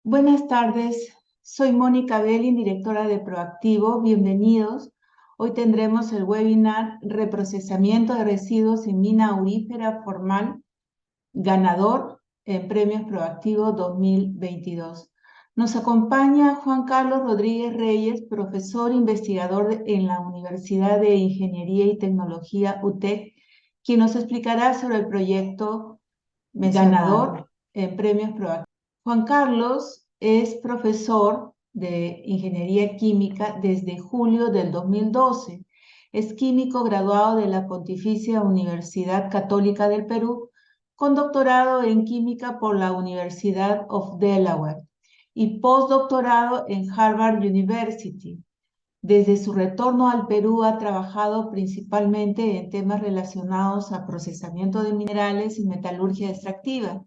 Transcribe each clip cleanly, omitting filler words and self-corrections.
Buenas tardes, soy Mónica Belin, directora de Proactivo. Bienvenidos. Hoy tendremos el webinar Reprocesamiento de residuos en mina aurífera formal, ganador en Premios Proactivo 2022. Nos acompaña Juan Carlos Rodríguez Reyes, profesor investigador en la Universidad de Ingeniería y Tecnología UTEC, quien nos explicará sobre el proyecto ganador en Premios Proactivo. Juan Carlos es profesor de Ingeniería Química desde julio del 2012. Es químico graduado de la Pontificia Universidad Católica del Perú, con doctorado en Química por la Universidad of Delaware y postdoctorado en Harvard University. Desde su retorno al Perú ha trabajado principalmente en temas relacionados a procesamiento de minerales y metalurgia extractiva.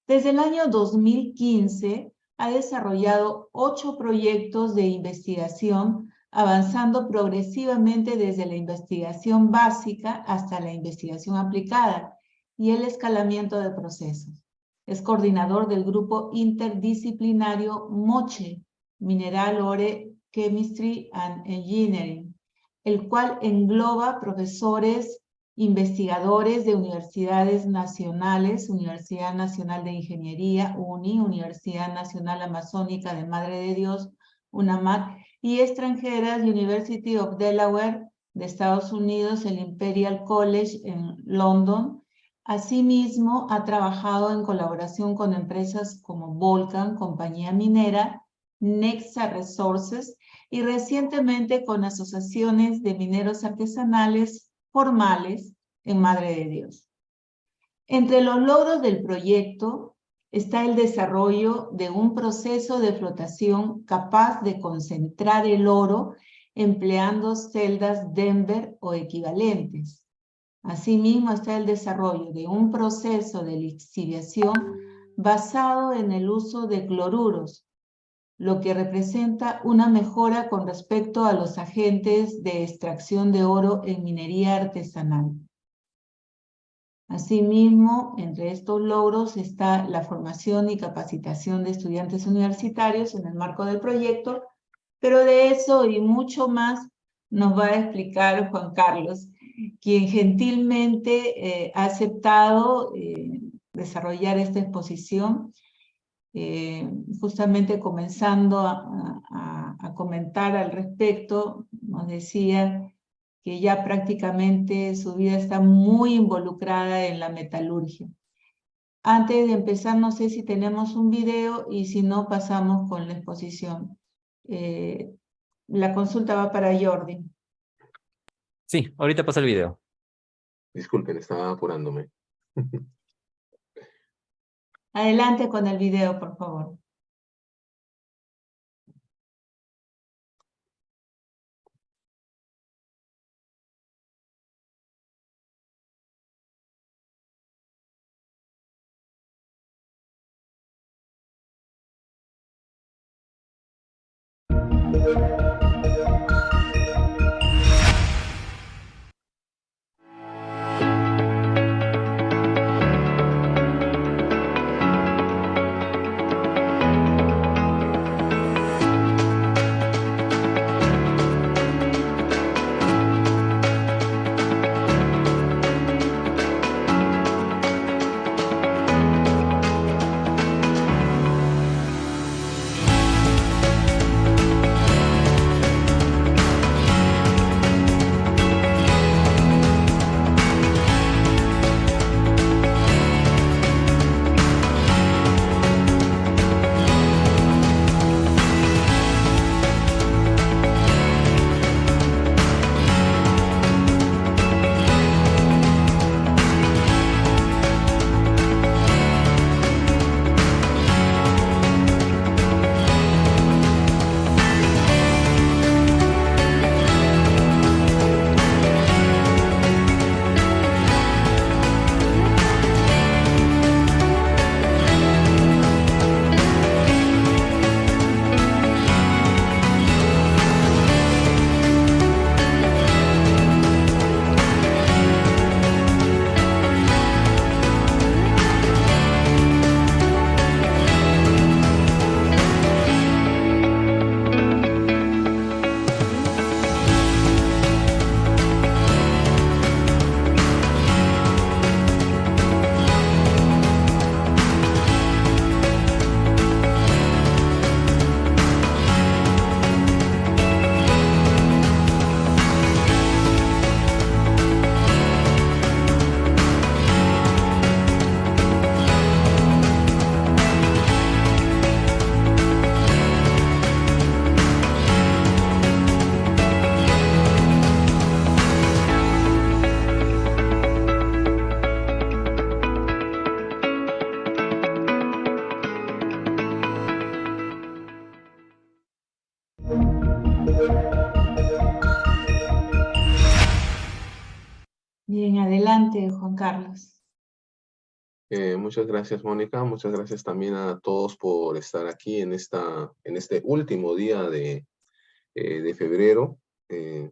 Desde el año 2015 ha desarrollado 8 proyectos de investigación, avanzando progresivamente desde la investigación básica hasta la investigación aplicada y el escalamiento de procesos. Es coordinador del grupo interdisciplinario MOCHE, Mineral Ore Chemistry and Engineering, el cual engloba profesores, investigadores de universidades nacionales, Universidad Nacional de Ingeniería, UNI, Universidad Nacional Amazónica de Madre de Dios, UNAMAD, y extranjeras, University of Delaware de Estados Unidos, el Imperial College en London. Asimismo, ha trabajado en colaboración con empresas como Volcan, compañía minera, Nexa Resources, y recientemente con asociaciones de mineros artesanales formales en Madre de Dios. Entre los logros del proyecto está el desarrollo de un proceso de flotación capaz de concentrar el oro empleando celdas Denver o equivalentes. Asimismo está el desarrollo de un proceso de lixiviación basado en el uso de cloruros, lo que representa una mejora con respecto a los agentes de extracción de oro en minería artesanal. Asimismo, entre estos logros está la formación y capacitación de estudiantes universitarios en el marco del proyecto, pero de eso y mucho más nos va a explicar Juan Carlos, quien gentilmente ha aceptado desarrollar esta exposición. Justamente comenzando a comentar al respecto, nos decía que ya prácticamente su vida está muy involucrada en la metalurgia. Antes de empezar, no sé si tenemos un video y si no, pasamos con la exposición. La consulta va para Jordi. Sí, ahorita pasa el video. Disculpen, estaba apurándome. Adelante con el video, por favor. Bien, adelante, Juan Carlos. Muchas gracias, Mónica. Muchas gracias también a todos por estar aquí en este último día de febrero,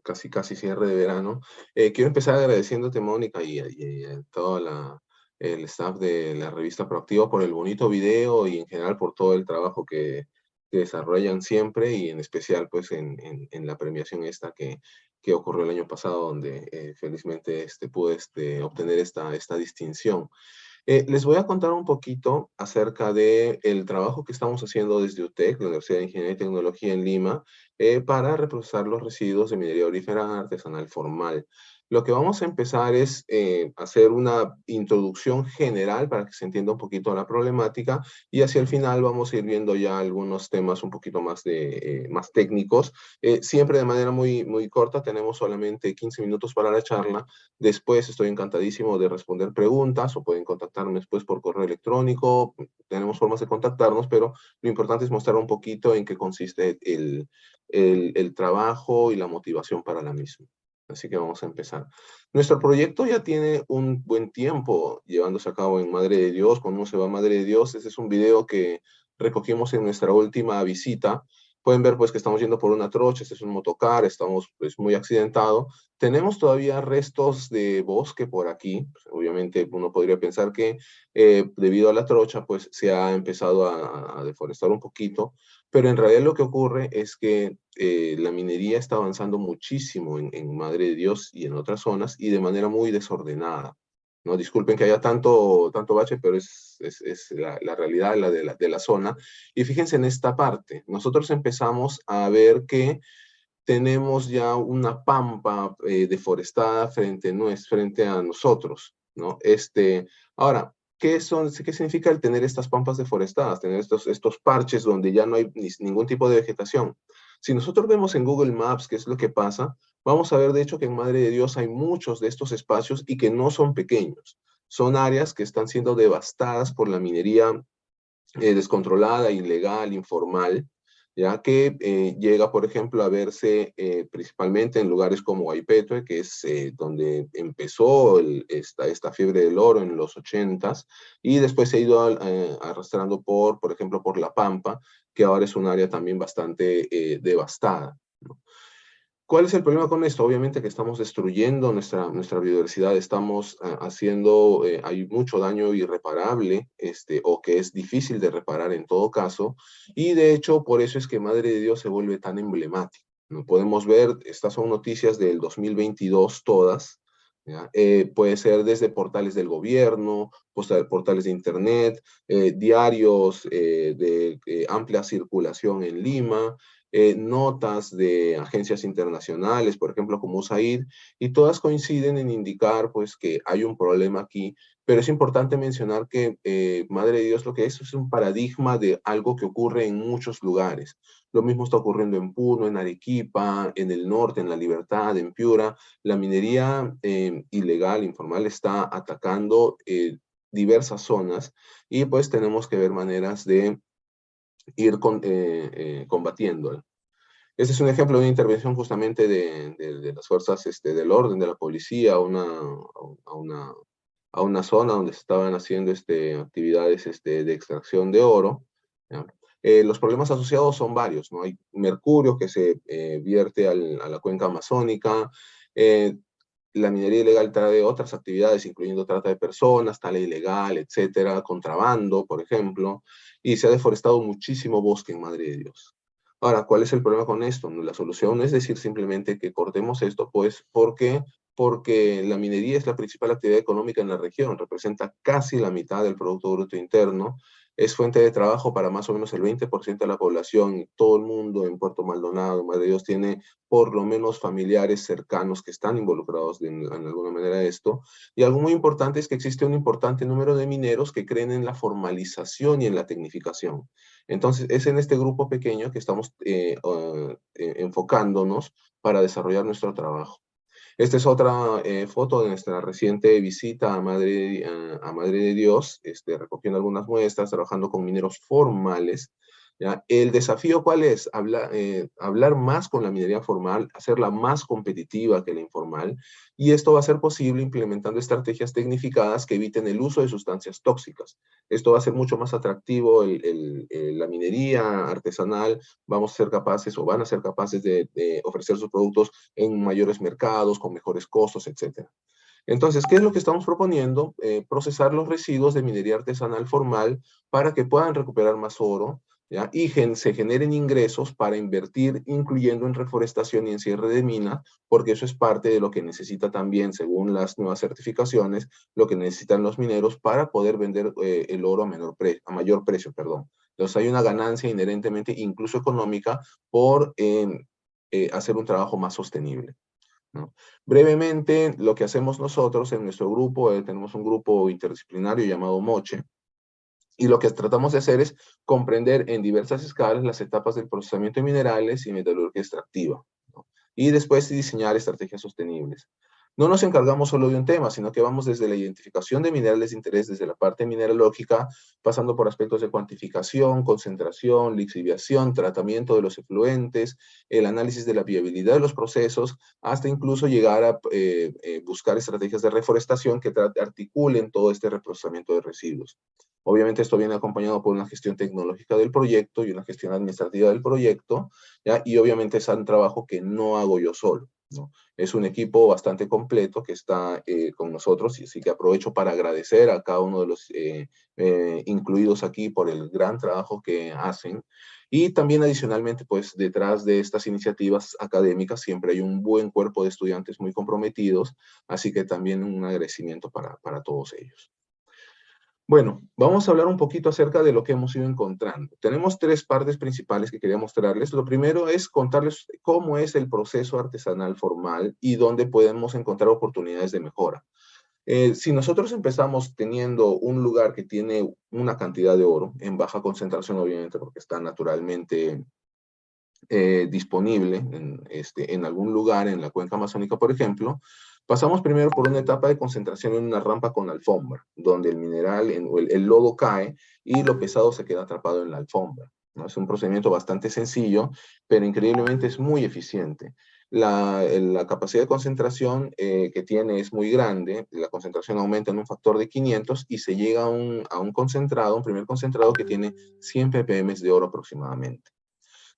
casi cierre de verano. Quiero empezar agradeciéndote, Mónica, y a todo el staff de la revista Proactiva por el bonito video y en general por todo el trabajo que desarrollan siempre y en especial pues en la premiación esta que ocurrió el año pasado donde felizmente pude obtener esta distinción. Les voy a contar un poquito acerca del trabajo que estamos haciendo desde UTEC, la Universidad de Ingeniería y Tecnología en Lima, para reprocesar los residuos de minería aurífera artesanal formal. Lo que vamos a empezar es hacer una introducción general para que se entienda un poquito la problemática y hacia el final vamos a ir viendo ya algunos temas un poquito más técnicos. Siempre de manera muy corta, tenemos solamente 15 minutos para la charla. Después estoy encantadísimo de responder preguntas o pueden contactarme después por correo electrónico. Tenemos formas de contactarnos, pero lo importante es mostrar un poquito en qué consiste el trabajo y la motivación para la misma. Así que vamos a empezar. Nuestro proyecto ya tiene un buen tiempo llevándose a cabo en Madre de Dios. Cuando uno se va a Madre de Dios, este es un video que recogimos en nuestra última visita. Pueden ver pues que estamos yendo por una trocha, este es un motocar, estamos pues muy accidentado. Tenemos todavía restos de bosque por aquí. Pues, obviamente uno podría pensar que debido a la trocha pues se ha empezado a deforestar un poquito, pero en realidad lo que ocurre es que la minería está avanzando muchísimo en Madre de Dios y en otras zonas y de manera muy desordenada. No, disculpen que haya tanto bache, pero es la realidad de la zona. Y fíjense en esta parte, nosotros empezamos a ver que tenemos ya una pampa deforestada frente a nosotros, ¿no? Ahora, ¿qué significa el tener estas pampas deforestadas, tener estos parches donde ya no hay ningún tipo de vegetación? Si nosotros vemos en Google Maps qué es lo que pasa, vamos a ver de hecho que en Madre de Dios hay muchos de estos espacios y que no son pequeños. Son áreas que están siendo devastadas por la minería descontrolada, ilegal, informal, ya que llega, por ejemplo, a verse principalmente en lugares como Guaypetue, que es donde empezó esta fiebre del oro en los 80s, y después se ha ido arrastrando por ejemplo, por La Pampa, que ahora es un área también bastante devastada, ¿no? ¿Cuál es el problema con esto? Obviamente que estamos destruyendo nuestra biodiversidad, estamos haciendo, hay mucho daño irreparable, o que es difícil de reparar en todo caso, y de hecho por eso es que Madre de Dios se vuelve tan emblemática, ¿no? Podemos ver, estas son noticias del 2022 todas, ¿ya? Puede ser desde portales del gobierno, portales de internet, diarios de amplia circulación en Lima, notas de agencias internacionales, por ejemplo, como USAID, y todas coinciden en indicar pues que hay un problema aquí, pero es importante mencionar que Madre de Dios lo que es un paradigma de algo que ocurre en muchos lugares. Lo mismo está ocurriendo en Puno, en Arequipa, en el norte, en La Libertad, en Piura. La minería ilegal, informal, está atacando diversas zonas y pues tenemos que ver maneras de ir combatiendo. Este es un ejemplo de una intervención justamente de las fuerzas del orden, de la policía, a una zona donde se estaban haciendo actividades de extracción de oro, ¿ya? Los problemas asociados son varios, ¿no? Hay mercurio que se vierte a la cuenca amazónica, la minería ilegal trae otras actividades, incluyendo trata de personas, tala ilegal, etcétera, contrabando, por ejemplo, y se ha deforestado muchísimo bosque en Madre de Dios. Ahora, ¿cuál es el problema con esto? La solución no es decir simplemente que cortemos esto, pues, porque la minería es la principal actividad económica en la región, representa casi la mitad del Producto Bruto Interno, es fuente de trabajo para más o menos el 20% de la población, todo el mundo en Puerto Maldonado, Madre de Dios, tiene por lo menos familiares cercanos que están involucrados en alguna manera de esto. Y algo muy importante es que existe un importante número de mineros que creen en la formalización y en la tecnificación. Entonces, es en este grupo pequeño que estamos enfocándonos para desarrollar nuestro trabajo. Esta es otra foto de nuestra reciente visita a Madre de Dios, recogiendo algunas muestras, trabajando con mineros formales. ¿Ya? El desafío, ¿cuál es? Hablar más con la minería formal, hacerla más competitiva que la informal, y esto va a ser posible implementando estrategias tecnificadas que eviten el uso de sustancias tóxicas. Esto va a ser mucho más atractivo la minería artesanal, vamos a ser capaces o van a ser capaces de ofrecer sus productos en mayores mercados, con mejores costos, etc. Entonces, ¿qué es lo que estamos proponiendo? Procesar los residuos de minería artesanal formal para que puedan recuperar más oro, ¿ya? Y se generen ingresos para invertir, incluyendo en reforestación y en cierre de minas, porque eso es parte de lo que necesita también, según las nuevas certificaciones, lo que necesitan los mineros para poder vender el oro a mayor precio, perdón. Entonces hay una ganancia inherentemente, incluso económica, por hacer un trabajo más sostenible, ¿no? Brevemente, lo que hacemos nosotros en nuestro grupo, tenemos un grupo interdisciplinario llamado MOCHE, y lo que tratamos de hacer es comprender en diversas escalas las etapas del procesamiento de minerales y metalurgia extractiva, ¿no? Y después diseñar estrategias sostenibles. No nos encargamos solo de un tema, sino que vamos desde la identificación de minerales de interés, desde la parte mineralógica, pasando por aspectos de cuantificación, concentración, lixiviación, tratamiento de los efluentes, el análisis de la viabilidad de los procesos, hasta incluso llegar a buscar estrategias de reforestación que articulen todo este reprocesamiento de residuos. Obviamente esto viene acompañado por una gestión tecnológica del proyecto y una gestión administrativa del proyecto, ¿ya? Y obviamente es un trabajo que no hago yo solo, ¿no? Es un equipo bastante completo que está con nosotros, y así que aprovecho para agradecer a cada uno de los incluidos aquí por el gran trabajo que hacen. Y también adicionalmente, pues detrás de estas iniciativas académicas siempre hay un buen cuerpo de estudiantes muy comprometidos, así que también un agradecimiento para todos ellos. Bueno, vamos a hablar un poquito acerca de lo que hemos ido encontrando. Tenemos tres partes principales que quería mostrarles. Lo primero es contarles cómo es el proceso artesanal formal y dónde podemos encontrar oportunidades de mejora. Si nosotros empezamos teniendo un lugar que tiene una cantidad de oro, en baja concentración obviamente porque está naturalmente disponible en algún lugar en la cuenca amazónica, por ejemplo, pasamos primero por una etapa de concentración en una rampa con alfombra, donde el mineral, el lodo cae y lo pesado se queda atrapado en la alfombra, ¿no? Es un procedimiento bastante sencillo, pero increíblemente es muy eficiente. La capacidad de concentración que tiene es muy grande, la concentración aumenta en un factor de 500 y se llega a un concentrado, un primer concentrado que tiene 100 ppm de oro aproximadamente.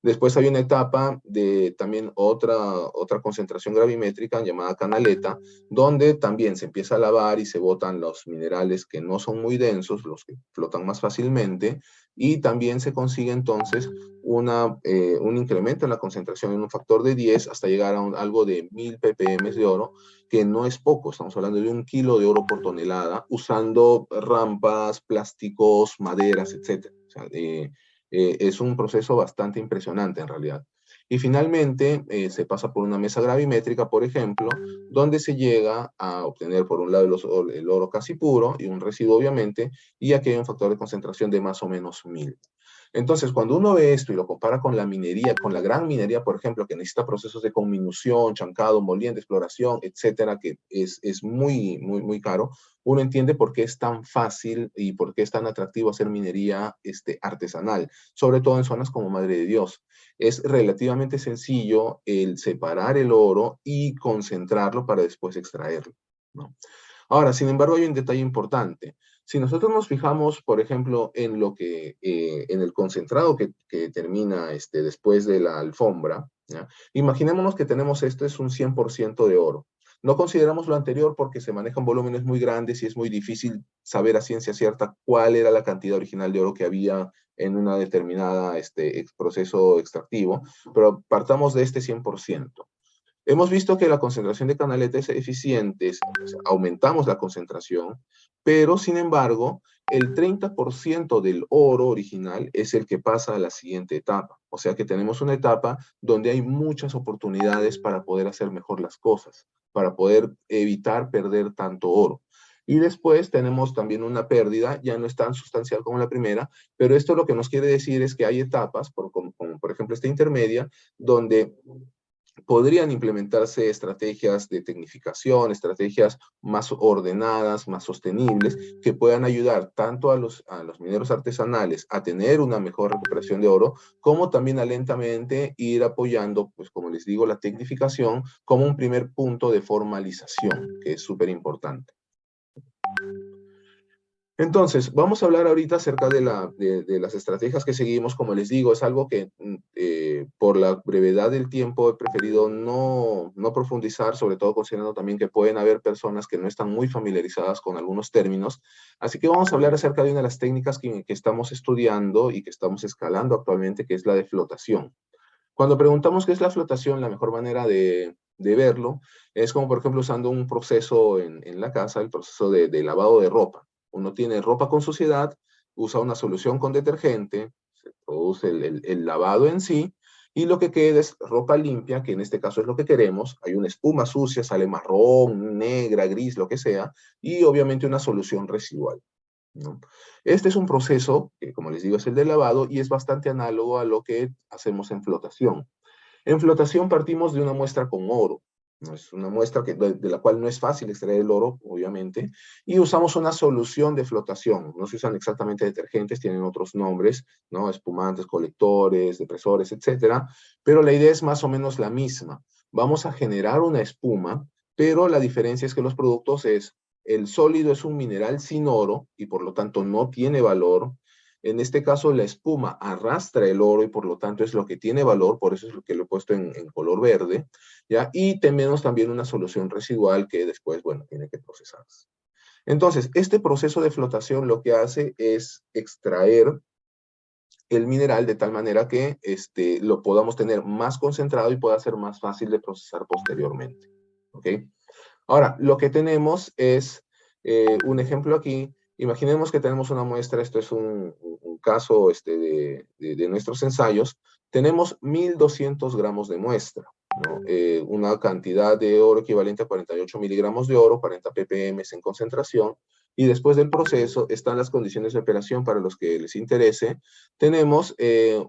Después hay una etapa de también otra concentración gravimétrica llamada canaleta, donde también se empieza a lavar y se botan los minerales que no son muy densos, los que flotan más fácilmente, y también se consigue entonces un incremento en la concentración en un factor de 10 hasta llegar a algo de 1000 ppm de oro, que no es poco, estamos hablando de 1 kilo de oro por tonelada, usando rampas, plásticos, maderas, etc. O sea, es un proceso bastante impresionante en realidad. Y finalmente se pasa por una mesa gravimétrica, por ejemplo, donde se llega a obtener por un lado el oro casi puro y un residuo obviamente, y aquí hay un factor de concentración de más o menos 1000. Entonces, cuando uno ve esto y lo compara con la minería, con la gran minería, por ejemplo, que necesita procesos de conminución, chancado, molienda, exploración, etcétera, que es muy, muy, muy caro, uno entiende por qué es tan fácil y por qué es tan atractivo hacer minería artesanal, sobre todo en zonas como Madre de Dios. Es relativamente sencillo el separar el oro y concentrarlo para después extraerlo, ¿no? Ahora, sin embargo, hay un detalle importante. Si nosotros nos fijamos, por ejemplo, en el concentrado que termina después de la alfombra, ¿ya? Imaginémonos que tenemos esto es un 100% de oro. No consideramos lo anterior porque se manejan volúmenes muy grandes y es muy difícil saber a ciencia cierta cuál era la cantidad original de oro que había en una determinada proceso extractivo, pero partamos de este 100%. Hemos visto que la concentración de canaleta es eficiente, o sea, aumentamos la concentración, pero sin embargo, el 30% del oro original es el que pasa a la siguiente etapa. O sea que tenemos una etapa donde hay muchas oportunidades para poder hacer mejor las cosas, para poder evitar perder tanto oro. Y después tenemos también una pérdida, ya no es tan sustancial como la primera, pero esto lo que nos quiere decir es que hay etapas, como por ejemplo esta intermedia, donde podrían implementarse estrategias de tecnificación, estrategias más ordenadas, más sostenibles, que puedan ayudar tanto a los mineros artesanales a tener una mejor recuperación de oro, como también a lentamente ir apoyando, pues como les digo, la tecnificación como un primer punto de formalización, que es súper importante. Entonces, vamos a hablar ahorita acerca de las estrategias que seguimos. Como les digo, es algo que por la brevedad del tiempo he preferido no profundizar, sobre todo considerando también que pueden haber personas que no están muy familiarizadas con algunos términos. Así que vamos a hablar acerca de una de las técnicas que estamos estudiando y que estamos escalando actualmente, que es la de flotación. Cuando preguntamos qué es la flotación, la mejor manera de verlo es como, por ejemplo, usando un proceso en la casa, el proceso de lavado de ropa. Uno tiene ropa con suciedad, usa una solución con detergente, se produce el lavado en sí, y lo que queda es ropa limpia, que en este caso es lo que queremos. Hay una espuma sucia, sale marrón, negra, gris, lo que sea, y obviamente una solución residual, ¿no? Este es un proceso que, como les digo, es el de lavado y es bastante análogo a lo que hacemos en flotación. En flotación partimos de una muestra con oro, ¿no? Es una muestra de la cual no es fácil extraer el oro, obviamente, y usamos una solución de flotación. No se usan exactamente detergentes, tienen otros nombres, ¿no? Espumantes, colectores, depresores, etcétera, pero la idea es más o menos la misma. Vamos a generar una espuma, pero la diferencia es que los productos el sólido es un mineral sin oro y por lo tanto no tiene valor. En este caso, la espuma arrastra el oro y por lo tanto es lo que tiene valor, por eso es lo que lo he puesto en color verde, ¿ya? Y tenemos también una solución residual que después, bueno, tiene que procesarse. Entonces, este proceso de flotación lo que hace es extraer el mineral de tal manera que lo podamos tener más concentrado y pueda ser más fácil de procesar posteriormente, ¿ok? Ahora, lo que tenemos es un ejemplo aquí. Imaginemos que tenemos una muestra, esto es un caso de nuestros ensayos. Tenemos 1200 gramos de muestra, ¿no? Una cantidad de oro equivalente a 48 miligramos de oro, 40 ppm en concentración. Y después del proceso están las condiciones de operación para los que les interese. Tenemos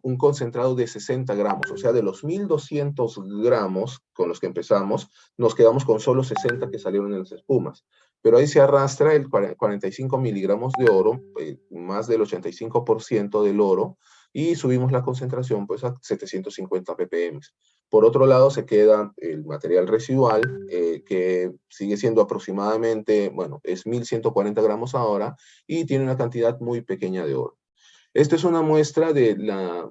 un concentrado de 60 gramos, o sea, de los 1200 gramos con los que empezamos, nos quedamos con solo 60 que salieron en las espumas. Pero ahí se arrastra el 45 miligramos de oro, más del 85% del oro, y subimos la concentración pues, a 750 ppm. Por otro lado, se queda el material residual, que sigue siendo aproximadamente, bueno, es 1140 gramos ahora, y tiene una cantidad muy pequeña de oro. Esta es una muestra del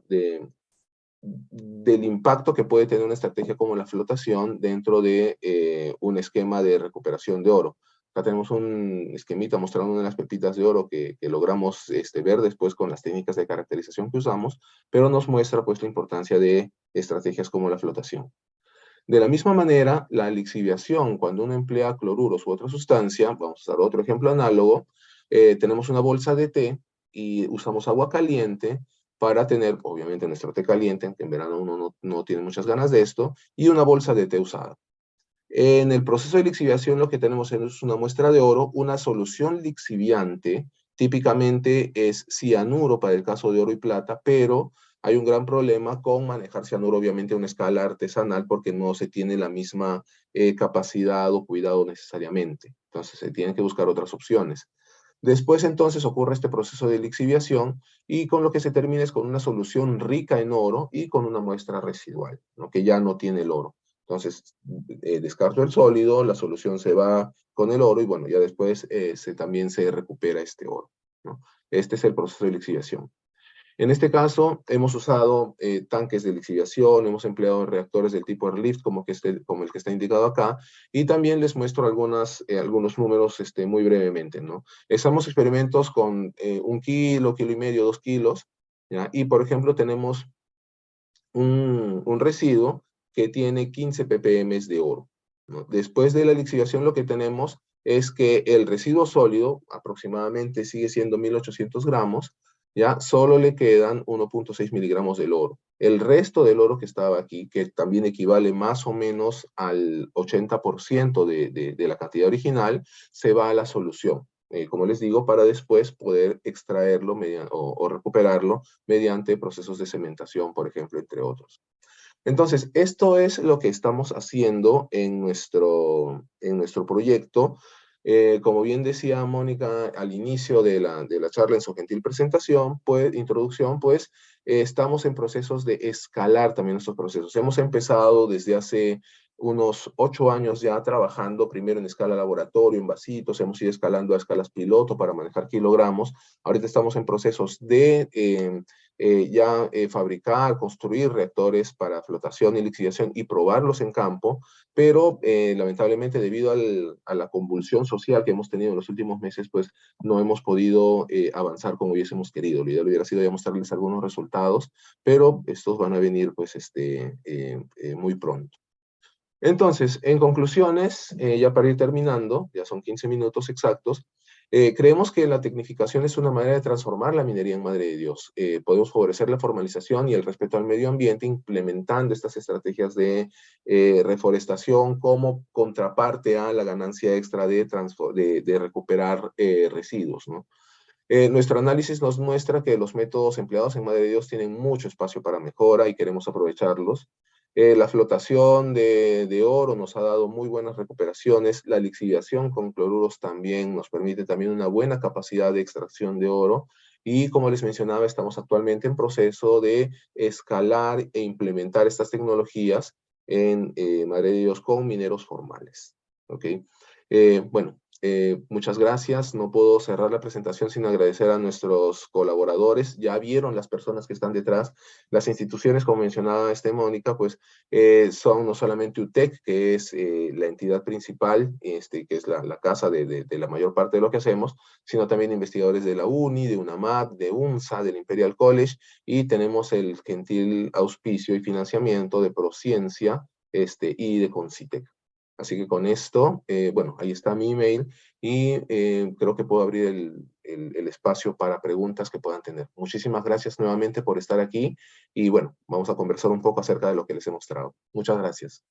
impacto que puede tener una estrategia como la flotación dentro de un esquema de recuperación de oro. Acá tenemos un esquemita mostrando una de las pepitas de oro que logramos ver después con las técnicas de caracterización que usamos, pero nos muestra pues la importancia de estrategias como la flotación. De la misma manera, la lixiviación, cuando uno emplea cloruros u otra sustancia, vamos a dar otro ejemplo análogo, tenemos una bolsa de té y usamos agua caliente para tener, obviamente, nuestro té caliente, aunque en verano uno no tiene muchas ganas de esto, y una bolsa de té usada. En el proceso de lixiviación lo que tenemos es una muestra de oro, una solución lixiviante, típicamente es cianuro para el caso de oro y plata, pero hay un gran problema con manejar cianuro obviamente a una escala artesanal porque no se tiene la misma capacidad o cuidado necesariamente. Entonces se tienen que buscar otras opciones. Después entonces ocurre este proceso de lixiviación y con lo que se termina es con una solución rica en oro y con una muestra residual, ¿no? Que ya no tiene el oro. Entonces, descarto el sólido, la solución se va con el oro y bueno, ya después también se recupera este oro, ¿no? Este es el proceso de lixiviación. En este caso, hemos usado tanques de lixiviación, hemos empleado reactores del tipo Airlift, como el que está indicado acá, y también les muestro algunos números muy brevemente, ¿no? Estamos experimentos con 1 kilo, kilo y medio, 2 kilos, ¿ya? Y por ejemplo, tenemos un residuo que tiene 15 ppm de oro, ¿no? Después de la lixiviación lo que tenemos es que el residuo sólido aproximadamente sigue siendo 1800 gramos, ya solo le quedan 1.6 miligramos del oro. El resto del oro que estaba aquí, que también equivale más o menos al 80% de la cantidad original, se va a la solución. Como les digo, para después poder extraerlo o recuperarlo mediante procesos de cementación, por ejemplo, entre otros. Entonces, esto es lo que estamos haciendo en nuestro proyecto. Como bien decía Mónica al inicio de la charla en su gentil presentación, pues, introducción, pues, estamos en procesos de escalar también nuestros procesos. Hemos empezado desde hace unos 8 años ya trabajando primero en escala laboratorio, en vasitos, hemos ido escalando a escalas piloto para manejar kilogramos. Ahorita estamos en procesos de fabricar, construir reactores para flotación y lixiviación y probarlos en campo, pero lamentablemente debido a la convulsión social que hemos tenido en los últimos meses, pues no hemos podido avanzar como hubiésemos querido. Lo ideal hubiera sido ya mostrarles algunos resultados, pero estos van a venir pues muy pronto. Entonces, en conclusiones, ya para ir terminando, ya son 15 minutos exactos, creemos que la tecnificación es una manera de transformar la minería en Madre de Dios. Podemos favorecer la formalización y el respeto al medio ambiente implementando estas estrategias de reforestación como contraparte a la ganancia extra de recuperar residuos, ¿no? Nuestro análisis nos muestra que los métodos empleados en Madre de Dios tienen mucho espacio para mejora y queremos aprovecharlos. La flotación de oro nos ha dado muy buenas recuperaciones. La lixiviación con cloruros también nos permite también una buena capacidad de extracción de oro. Y como les mencionaba, estamos actualmente en proceso de escalar e implementar estas tecnologías en Madre de Dios con mineros formales. ¿Ok? Bueno, muchas gracias. No puedo cerrar la presentación sin agradecer a nuestros colaboradores. Ya vieron las personas que están detrás. Las instituciones, como mencionaba Mónica, pues son no solamente UTEC, que es la entidad principal, que es la casa de la mayor parte de lo que hacemos, sino también investigadores de la UNI, de UNAMAD, de UNSA, del Imperial College, y tenemos el gentil auspicio y financiamiento de Prociencia y de Concitec. Así que con esto, bueno, ahí está mi email y creo que puedo abrir el espacio para preguntas que puedan tener. Muchísimas gracias nuevamente por estar aquí y bueno, vamos a conversar un poco acerca de lo que les he mostrado. Muchas gracias.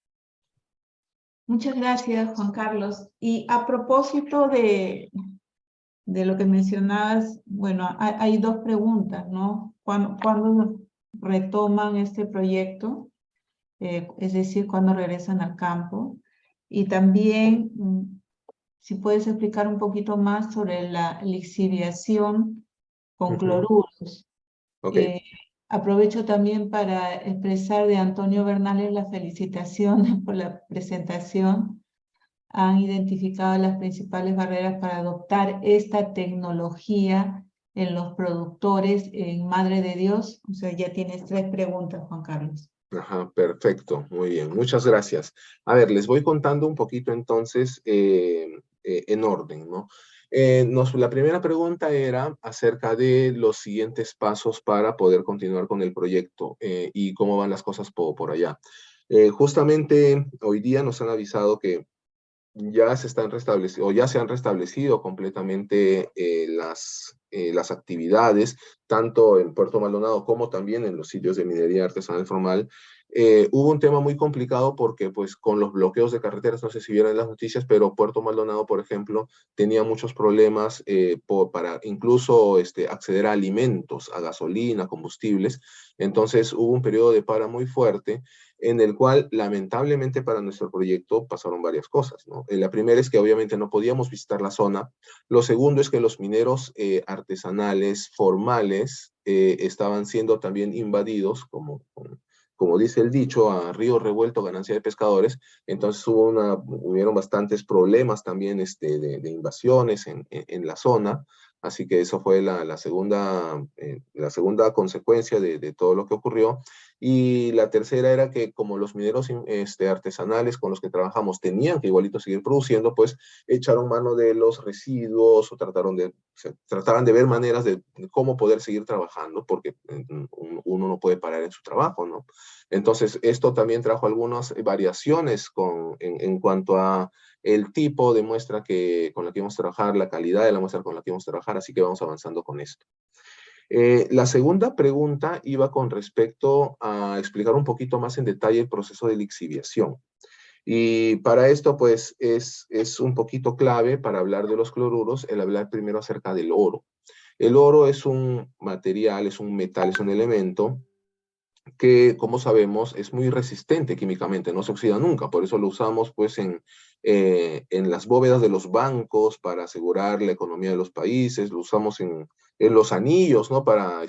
Muchas gracias, Juan Carlos. Y a propósito de lo que mencionabas, bueno, hay dos preguntas, ¿no? ¿Cuándo retoman este proyecto? Es decir, ¿cuándo regresan al campo? Y también, si puedes explicar un poquito más sobre la lixiviación con cloruros. Ok. Aprovecho también para expresar de Antonio Bernales las felicitaciones por la presentación. Han identificado las principales barreras para adoptar esta tecnología en los productores en Madre de Dios. O sea, ya tienes 3 preguntas, Juan Carlos. Ajá, perfecto, muy bien, muchas gracias. A ver, les voy contando un poquito entonces en orden, ¿no? La primera pregunta era acerca de los siguientes pasos para poder continuar con el proyecto y cómo van las cosas por allá. Justamente hoy día nos han avisado que ya se están restableciendo, o ya se han restablecido completamente las actividades, tanto en Puerto Maldonado como también en los sitios de minería artesanal formal. Hubo un tema muy complicado porque pues con los bloqueos de carreteras, no sé si vieron en las noticias, pero Puerto Maldonado, por ejemplo, tenía muchos problemas para incluso acceder a alimentos, a gasolina, combustibles. Entonces hubo un periodo de para muy fuerte en el cual lamentablemente para nuestro proyecto pasaron varias cosas, ¿no? La primera es que obviamente no podíamos visitar la zona. Lo segundo es que los mineros artesanales formales estaban siendo también invadidos, como dice el dicho, a río revuelto, ganancia de pescadores. Entonces hubieron bastantes problemas también de invasiones en la zona. Así que eso fue la segunda consecuencia de todo lo que ocurrió. Y la tercera era que como los mineros artesanales con los que trabajamos tenían que igualito seguir produciendo, pues echaron mano de los residuos o trataran de ver maneras de cómo poder seguir trabajando, porque uno no puede parar en su trabajo, ¿no? Entonces, esto también trajo algunas variaciones en cuanto a el tipo de muestra con la que íbamos a trabajar, la calidad de la muestra con la que íbamos a trabajar, así que vamos avanzando con esto. La segunda pregunta iba con respecto a explicar un poquito más en detalle el proceso de lixiviación. Y para esto, pues, es un poquito clave para hablar de los cloruros, el hablar primero acerca del oro. El oro es un material, es un metal, es un elemento que, como sabemos, es muy resistente químicamente, no se oxida nunca, por eso lo usamos pues en las bóvedas de los bancos para asegurar la economía de los países, lo usamos en los anillos, ¿no? Para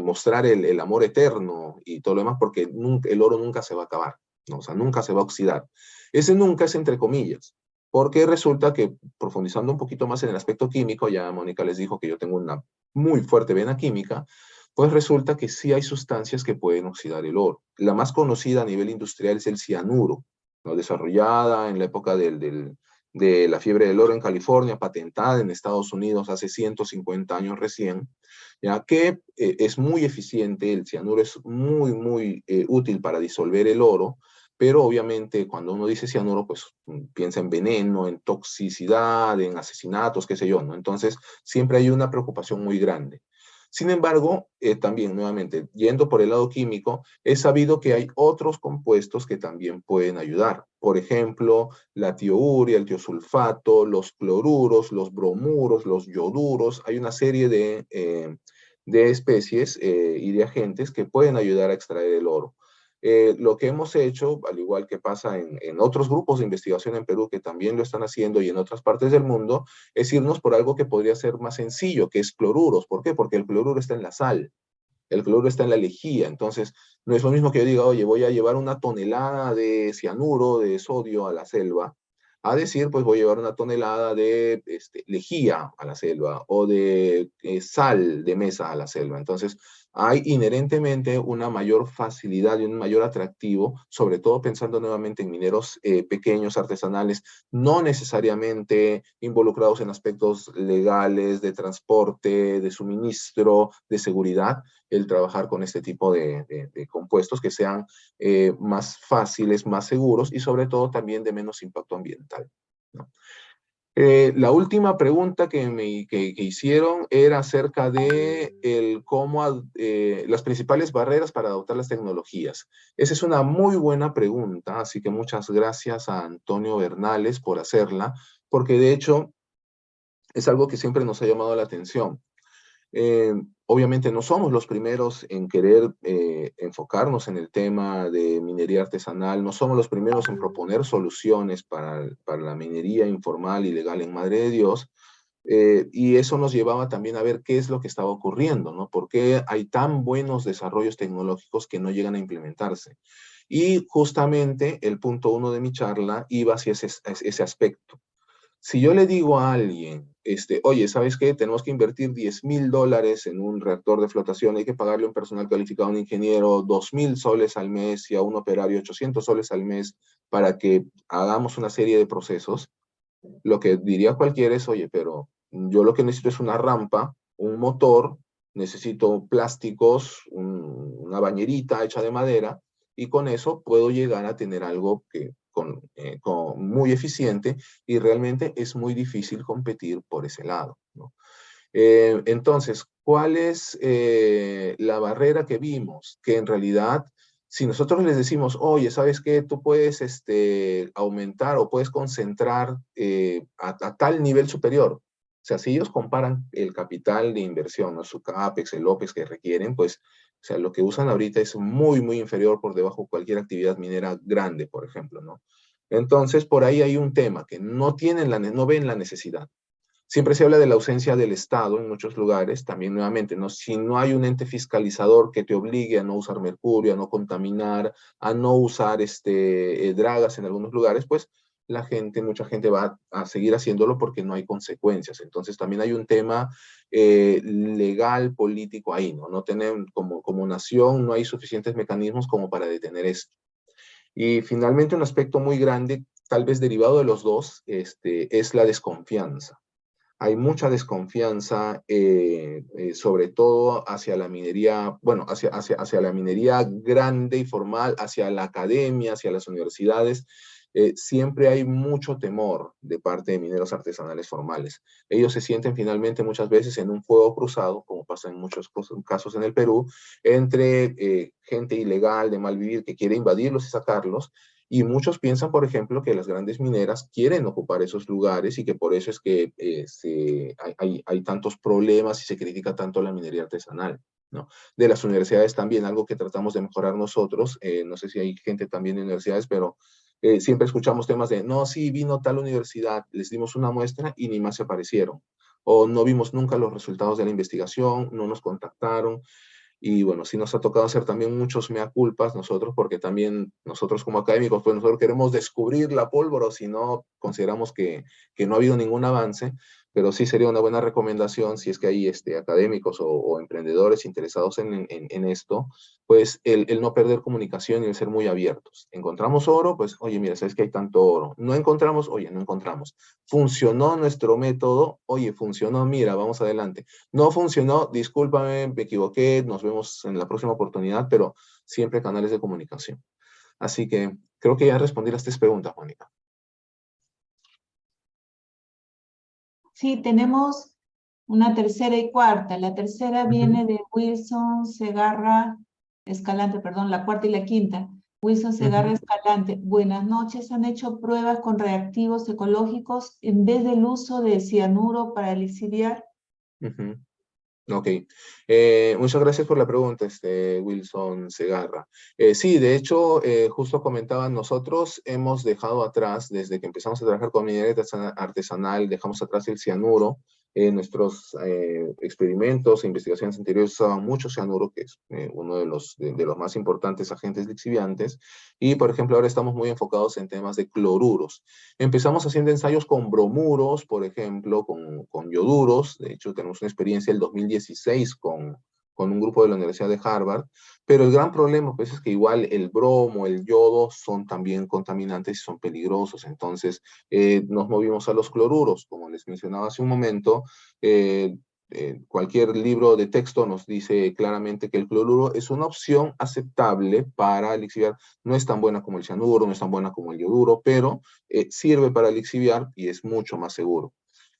mostrar el amor eterno y todo lo demás, porque el oro nunca se va a acabar, ¿no? O sea, nunca se va a oxidar. Ese nunca es entre comillas, porque resulta que, profundizando un poquito más en el aspecto químico, ya Mónica les dijo que yo tengo una muy fuerte vena química, pues resulta que sí hay sustancias que pueden oxidar el oro. La más conocida a nivel industrial es el cianuro, ¿no? Desarrollada en la época de la fiebre del oro en California, patentada en Estados Unidos hace 150 años recién, ya que es muy eficiente, el cianuro es muy útil para disolver el oro, pero obviamente cuando uno dice cianuro, pues piensa en veneno, en toxicidad, en asesinatos, qué sé yo, ¿no? Entonces siempre hay una preocupación muy grande. Sin embargo, también nuevamente, yendo por el lado químico, es sabido que hay otros compuestos que también pueden ayudar. Por ejemplo, la tiourea, el tiosulfato, los cloruros, los bromuros, los yoduros. Hay una serie de especies y de agentes que pueden ayudar a extraer el oro. Lo que hemos hecho, al igual que pasa en otros grupos de investigación en Perú que también lo están haciendo y en otras partes del mundo, es irnos por algo que podría ser más sencillo, que es cloruros. ¿Por qué? Porque el cloruro está en la sal, el cloruro está en la lejía. Entonces, no es lo mismo que yo diga, oye, voy a llevar una tonelada de cianuro, de sodio a la selva, a decir, pues voy a llevar una tonelada de lejía a la selva o de sal de mesa a la selva. Entonces, hay inherentemente una mayor facilidad y un mayor atractivo, sobre todo pensando nuevamente en mineros pequeños, artesanales, no necesariamente involucrados en aspectos legales, de transporte, de suministro, de seguridad, el trabajar con este tipo de compuestos que sean más fáciles, más seguros y sobre todo también de menos impacto ambiental, ¿no? La última pregunta que hicieron era acerca de las principales barreras para adoptar las tecnologías. Esa es una muy buena pregunta, así que muchas gracias a Antonio Bernales por hacerla, porque de hecho es algo que siempre nos ha llamado la atención. Obviamente no somos los primeros en querer enfocarnos en el tema de minería artesanal, no somos los primeros en proponer soluciones para la minería informal y legal en Madre de Dios, y eso nos llevaba también a ver qué es lo que estaba ocurriendo, ¿no? ¿Por qué hay tan buenos desarrollos tecnológicos que no llegan a implementarse? Y justamente el punto 1 de mi charla iba hacia ese aspecto. Si yo le digo a alguien, oye, ¿sabes qué? Tenemos que invertir $10,000 en un reactor de flotación, hay que pagarle a un personal calificado, a un ingeniero, 2,000 soles al mes y a un operario 800 soles al mes para que hagamos una serie de procesos, lo que diría cualquiera es, oye, pero yo lo que necesito es una rampa, un motor, necesito plásticos, una bañerita hecha de madera, y con eso puedo llegar a tener algo muy eficiente y realmente es muy difícil competir por ese lado, ¿no? Entonces, ¿cuál es la barrera que vimos? Que en realidad, si nosotros les decimos, oye, ¿sabes qué? Tú puedes aumentar o puedes concentrar a tal nivel superior. O sea, si ellos comparan el capital de inversión, ¿no? Su CAPEX, el OPEX que requieren, pues, o sea, lo que usan ahorita es muy inferior por debajo de cualquier actividad minera grande, por ejemplo, ¿no? Entonces, por ahí hay un tema que no ven la necesidad. Siempre se habla de la ausencia del Estado en muchos lugares, también nuevamente, ¿no? Si no hay un ente fiscalizador que te obligue a no usar mercurio, a no contaminar, a no usar dragas en algunos lugares, pues mucha gente va a seguir haciéndolo porque no hay consecuencias. Entonces también hay un tema legal, político ahí, ¿no? No tenemos, como nación, no hay suficientes mecanismos como para detener esto. Y finalmente un aspecto muy grande, tal vez derivado de los dos, es la desconfianza. Hay mucha desconfianza, sobre todo hacia la minería, bueno, hacia la minería grande y formal, hacia la academia, hacia las universidades. Siempre hay mucho temor de parte de mineros artesanales formales. Ellos se sienten finalmente muchas veces en un fuego cruzado, como pasa en muchos casos en el Perú, entre gente ilegal de mal vivir que quiere invadirlos y sacarlos, y muchos piensan, por ejemplo, que las grandes mineras quieren ocupar esos lugares y que por eso es que hay tantos problemas y se critica tanto la minería artesanal. ¿no? De las universidades también, algo que tratamos de mejorar nosotros, no sé si hay gente también de universidades, pero siempre escuchamos temas de, no, sí, vino tal universidad, les dimos una muestra y ni más se aparecieron, o no vimos nunca los resultados de la investigación, no nos contactaron, y bueno, sí nos ha tocado hacer también muchos mea culpas nosotros, porque también nosotros como académicos, pues nosotros queremos descubrir la pólvora, o si no, consideramos que no ha habido ningún avance, pero sí sería una buena recomendación si es que hay académicos o emprendedores interesados en esto, pues el no perder comunicación y el ser muy abiertos. Encontramos oro, pues oye, mira, sabes que hay tanto oro. No encontramos, oye, no encontramos. Funcionó nuestro método, oye, funcionó, mira, vamos adelante. No funcionó, discúlpame, me equivoqué, nos vemos en la próxima oportunidad, pero siempre canales de comunicación. Así que creo que ya respondí a estas preguntas, Mónica. Sí, tenemos una tercera y cuarta. La tercera viene de Wilson Segarra Escalante, perdón, la cuarta y la quinta. Wilson Segarra Escalante. Buenas noches. ¿Han hecho pruebas con reactivos ecológicos en vez del uso de cianuro para lixiviar? Ok, muchas gracias por la pregunta, Wilson Segarra. Sí, de hecho, justo comentaban, nosotros hemos dejado atrás, desde que empezamos a trabajar con minería artesanal, dejamos atrás el cianuro. Nuestros experimentos e investigaciones anteriores usaban mucho cianuro, que es uno de los más importantes agentes lixiviantes, y por ejemplo ahora estamos muy enfocados en temas de cloruros. Empezamos haciendo ensayos con bromuros, por ejemplo, con yoduros. De hecho, tenemos una experiencia el 2016 con un grupo de la Universidad de Harvard. Pero el gran problema, pues, es que igual el bromo, el yodo, son también contaminantes y son peligrosos. Entonces, nos movimos a los cloruros. Como les mencionaba hace un momento, cualquier libro de texto nos dice claramente que el cloruro es una opción aceptable para lixiviar. No es tan buena como el cianuro, no es tan buena como el yoduro, pero sirve para lixiviar y es mucho más seguro.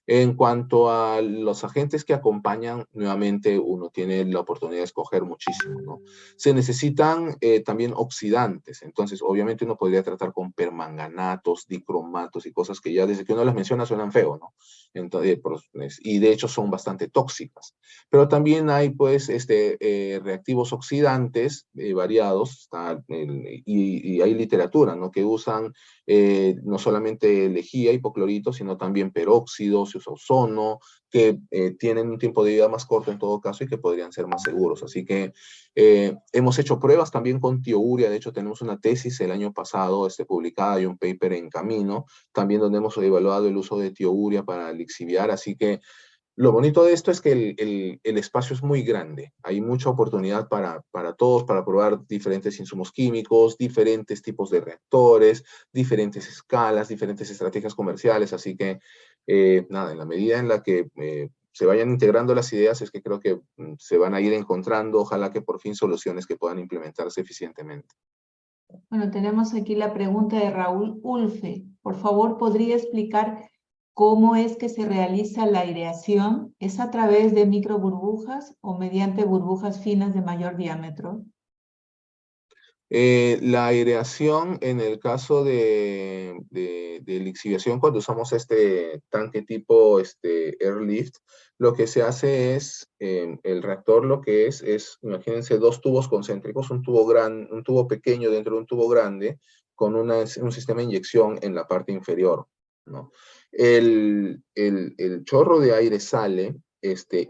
En cuanto a los agentes que acompañan, nuevamente uno tiene la oportunidad de escoger muchísimo, ¿no? Se necesitan también oxidantes, entonces obviamente uno podría tratar con permanganatos, dicromatos y cosas que ya desde que uno las menciona suenan feo, ¿no? Entonces, y de hecho son bastante tóxicas. Pero también hay pues reactivos oxidantes variados, y hay literatura, ¿no? Que usan no solamente lejía, hipoclorito, sino también peróxido, se usa ozono, que tienen un tiempo de vida más corto en todo caso y que podrían ser más seguros. Así que hemos hecho pruebas también con tiourea. De hecho, tenemos una tesis el año pasado publicada y un paper en camino, también donde hemos evaluado el uso de tiourea para lixiviar. Así que lo bonito de esto es que el espacio es muy grande. Hay mucha oportunidad para todos, para probar diferentes insumos químicos, diferentes tipos de reactores, diferentes escalas, diferentes estrategias comerciales. Así que, nada, en la medida en la que se vayan integrando las ideas, es que creo que se van a ir encontrando, ojalá que por fin soluciones que puedan implementarse eficientemente. Bueno, tenemos aquí la pregunta de Raúl Ulfe. Por favor, ¿podría explicar cómo es que se realiza la aireación? ¿Es a través de microburbujas o mediante burbujas finas de mayor diámetro? La aireación, en el caso de lixiviación, cuando usamos este tanque tipo airlift, lo que se hace es, el reactor lo que es, imagínense, dos tubos concéntricos, un tubo pequeño dentro de un tubo grande, con un sistema de inyección en la parte inferior, ¿no? El chorro de aire sale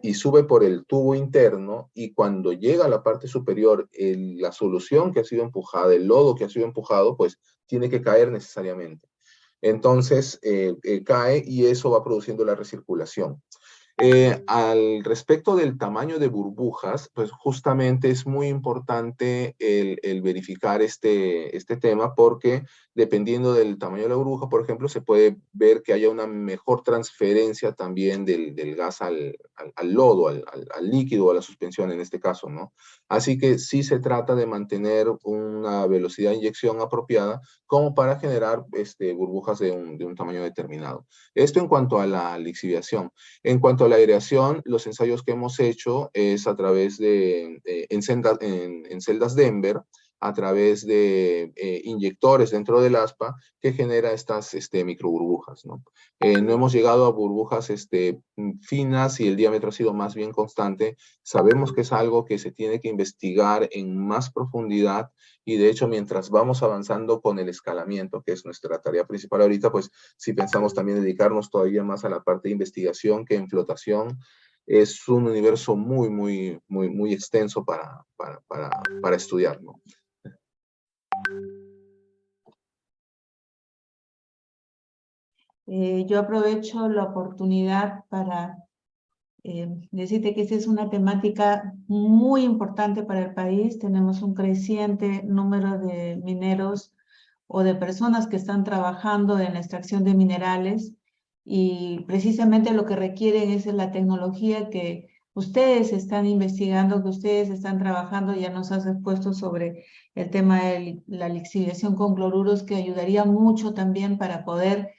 y sube por el tubo interno, y cuando llega a la parte superior, la solución que ha sido empujada, el lodo que ha sido empujado, pues tiene que caer necesariamente. Entonces cae y eso va produciendo la recirculación. Al respecto del tamaño de burbujas, pues justamente es muy importante el verificar este tema, porque dependiendo del tamaño de la burbuja, por ejemplo, se puede ver que haya una mejor transferencia también del gas al lodo, al líquido, a la suspensión en este caso, ¿no? Así que sí se trata de mantener una velocidad de inyección apropiada como para generar burbujas de un tamaño determinado. Esto en cuanto a la lixiviación. En cuanto a la aireación, los ensayos que hemos hecho es a través en celdas Denver, a través de inyectores dentro del aspa que genera estas microburbujas, ¿no? No hemos llegado a burbujas finas y el diámetro ha sido más bien constante. Sabemos que es algo que se tiene que investigar en más profundidad y de hecho mientras vamos avanzando con el escalamiento, que es nuestra tarea principal ahorita, pues sí pensamos también dedicarnos todavía más a la parte de investigación que en flotación. Es un universo muy extenso para estudiar, ¿no? Yo aprovecho la oportunidad para decirte que esta es una temática muy importante para el país. Tenemos un creciente número de mineros o de personas que están trabajando en la extracción de minerales y precisamente lo que requieren es la tecnología que ustedes están investigando, que ustedes están trabajando. Ya nos has expuesto sobre el tema de la lixiviación con cloruros, que ayudaría mucho también para poder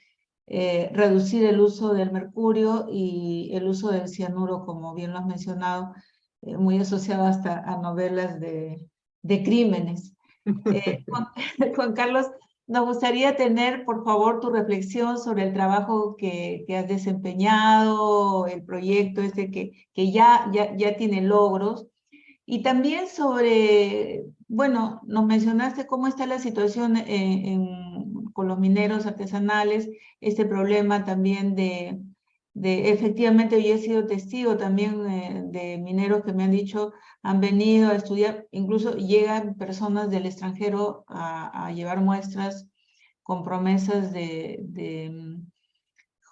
reducir el uso del mercurio y el uso del cianuro, como bien lo has mencionado, muy asociado hasta a novelas de crímenes. Juan, Juan Carlos, nos gustaría tener, por favor, tu reflexión sobre el trabajo que has desempeñado, el proyecto que ya tiene logros, y también sobre, bueno, nos mencionaste cómo está la situación con los mineros artesanales, este problema también efectivamente, yo he sido testigo también de mineros que me han dicho, han venido a estudiar, incluso llegan personas del extranjero a llevar muestras con promesas de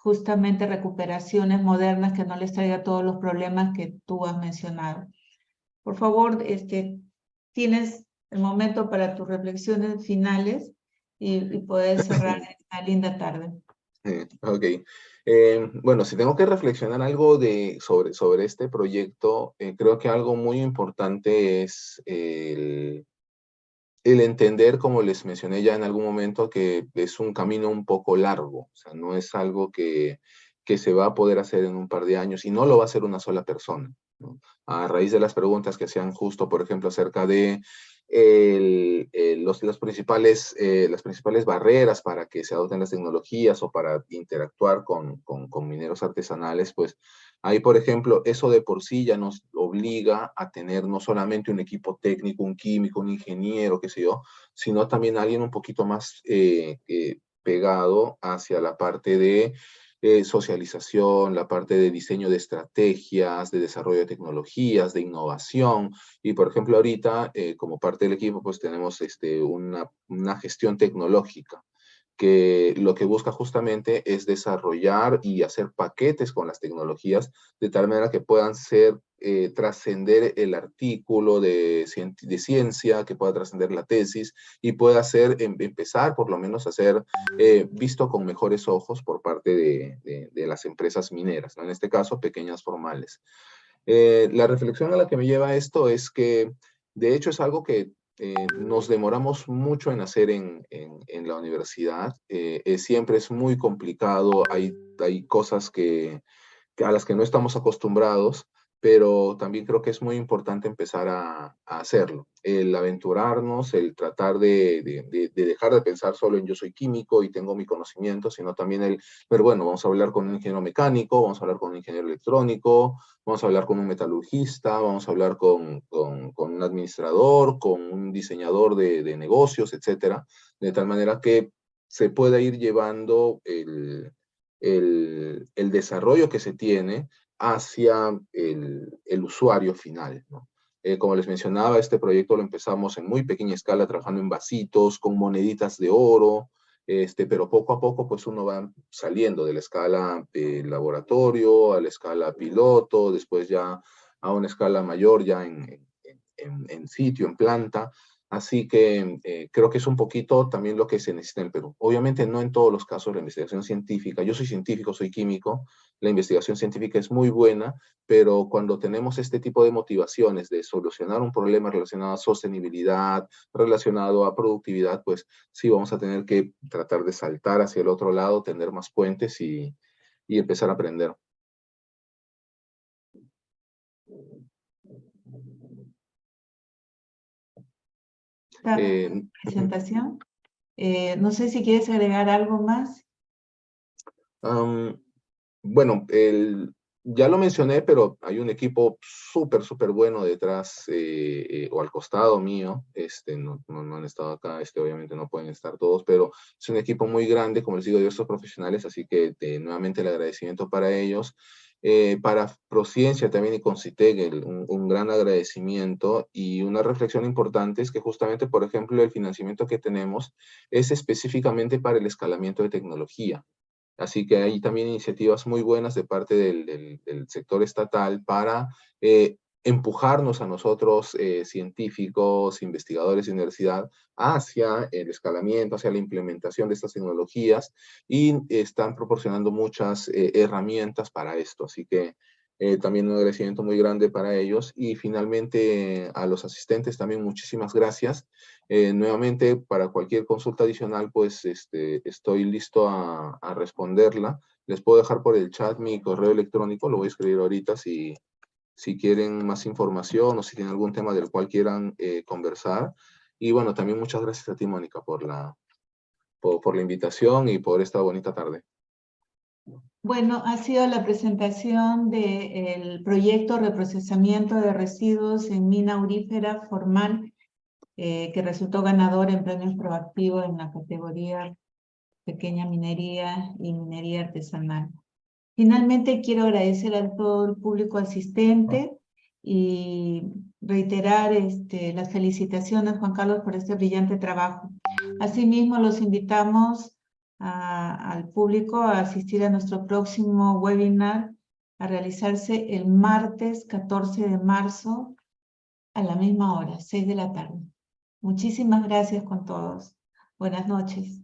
justamente recuperaciones modernas que no les traiga todos los problemas que tú has mencionado. Por favor, tienes el momento para tus reflexiones finales y poder cerrar esta linda tarde. Ok. Bueno, si tengo que reflexionar algo sobre este proyecto, creo que algo muy importante es el entender, como les mencioné ya en algún momento, que es un camino un poco largo. O sea, no es algo que se va a poder hacer en un par de años y no lo va a hacer una sola persona, ¿no? A raíz de las preguntas que sean justo, por ejemplo, acerca de las principales barreras para que se adopten las tecnologías o para interactuar con mineros artesanales, pues ahí, por ejemplo, eso de por sí ya nos obliga a tener no solamente un equipo técnico, un químico, un ingeniero, qué sé yo, sino también alguien un poquito más pegado hacia la parte de socialización, la parte de diseño de estrategias, de desarrollo de tecnologías, de innovación. Y, por ejemplo, ahorita, como parte del equipo, pues tenemos una gestión tecnológica que lo que busca justamente es desarrollar y hacer paquetes con las tecnologías de tal manera que puedan trascender el artículo de ciencia, que pueda trascender la tesis y pueda empezar por lo menos a ser visto con mejores ojos por parte de las empresas mineras, ¿no? En este caso, pequeñas formales. La reflexión a la que me lleva esto es que, de hecho, es algo que nos demoramos mucho en hacer en la universidad. Siempre es muy complicado, hay cosas a las que no estamos acostumbrados, pero también creo que es muy importante empezar a hacerlo. El aventurarnos, el tratar de dejar de pensar solo en yo soy químico y tengo mi conocimiento, sino también pero bueno, vamos a hablar con un ingeniero mecánico, vamos a hablar con un ingeniero electrónico, vamos a hablar con un metalurgista, vamos a hablar con un administrador, con un diseñador de negocios, etcétera, de tal manera que se pueda ir llevando el desarrollo que se tiene hacia el usuario final, ¿no? Como les mencionaba, este proyecto lo empezamos en muy pequeña escala, trabajando en vasitos, con moneditas de oro, pero poco a poco pues uno va saliendo de la escala laboratorio a la escala piloto, después ya a una escala mayor ya en sitio, en planta. Así que creo que es un poquito también lo que se necesita en el Perú. Obviamente no en todos los casos la investigación científica, yo soy científico, soy químico, la investigación científica es muy buena, pero cuando tenemos este tipo de motivaciones de solucionar un problema relacionado a sostenibilidad, relacionado a productividad, pues sí vamos a tener que tratar de saltar hacia el otro lado, tener más puentes y empezar a aprender. esta presentación. No sé si quieres agregar algo más. Bueno, ya lo mencioné, pero hay un equipo súper bueno detrás o al costado mío. No han estado acá, obviamente no pueden estar todos, pero es un equipo muy grande, como les digo, diversos profesionales, así que nuevamente el agradecimiento para ellos. Para Prociencia también y Concitec, un gran agradecimiento y una reflexión importante es que justamente, por ejemplo, el financiamiento que tenemos es específicamente para el escalamiento de tecnología. Así que hay también iniciativas muy buenas de parte del sector estatal para empujarnos a nosotros, científicos, investigadores de universidad, hacia el escalamiento, hacia la implementación de estas tecnologías y están proporcionando muchas herramientas para esto. Así que también un agradecimiento muy grande para ellos. Y finalmente a los asistentes también muchísimas gracias. Nuevamente, para cualquier consulta adicional, pues estoy listo a responderla. Les puedo dejar por el chat mi correo electrónico, lo voy a escribir ahorita si quieren más información o si tienen algún tema del cual quieran conversar. Y bueno, también muchas gracias a ti, Mónica, por la invitación y por esta bonita tarde. Bueno, ha sido la presentación del proyecto Reprocesamiento de Residuos en Mina Aurífera Formal, que resultó ganador en premios proactivos en la categoría Pequeña Minería y Minería Artesanal. Finalmente, quiero agradecer a todo el público asistente y reiterar las felicitaciones, Juan Carlos, por este brillante trabajo. Asimismo, los invitamos al público a asistir a nuestro próximo webinar a realizarse el martes 14 de marzo a la misma hora, 6 de la tarde. Muchísimas gracias con todos. Buenas noches.